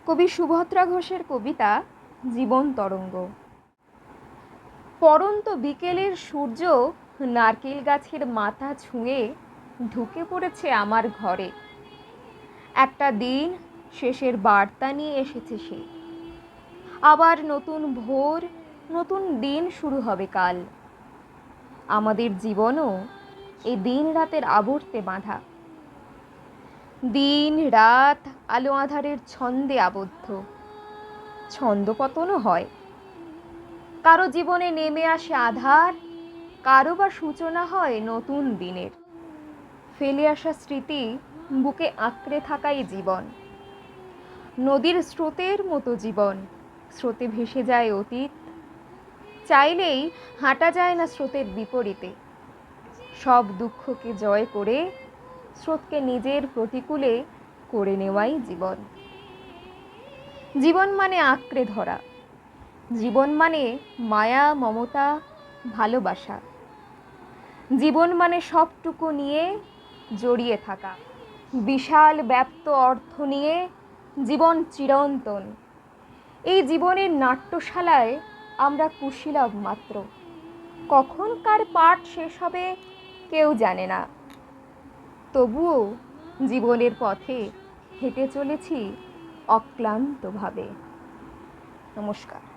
কবি সুভদ্রা ঘোষের কবিতা জীবন তরঙ্গ। পড়ন্ত বিকেলের সূর্য নারকেল গাছের মাথা ছুঁয়ে ঢুকে পড়েছে আমার ঘরে। একটা দিন শেষের বার্তা নিয়ে এসেছে সে। আবার নতুন ভোর, নতুন দিন শুরু হবে কাল। আমাদের জীবনও এই দিন রাতের আবর্তে বাঁধা। দিন রাত আলো আঁধারের ছন্দে আবদ্ধ। ছন্দপতনও হয়, কারো জীবনে নেমে আসে আধার, কারো বা সূচনা হয় নতুন দিনের। ফেলে আসা স্মৃতি বুকে আঁকড়ে থাকাই জীবন। নদীর স্রোতের মতো জীবন, স্রোতে ভেসে যায় অতীত। চাইলেই হাঁটা যায় না স্রোতের বিপরীতে। সব দুঃখকে জয় করে স্রোতকে নিজের প্রতিকূলে করে নেওয়াই জীবন। জীবন মানে আঁকড়ে ধরা, জীবন মানে মায়া, মমতা, ভালোবাসা। জীবন মানে সবটুকু নিয়ে জড়িয়ে থাকা। বিশাল ব্যাপ্ত অর্থ নিয়ে জীবন চিরন্তন। এই জীবনের নাট্যশালায় আমরা কুশীলব মাত্র। কখন কার পাঠ শেষ হবে কেউ জানে না। তবুও জীবনের পথে হেঁটে চলেছি অক্লান্তভাবে। নমস্কার।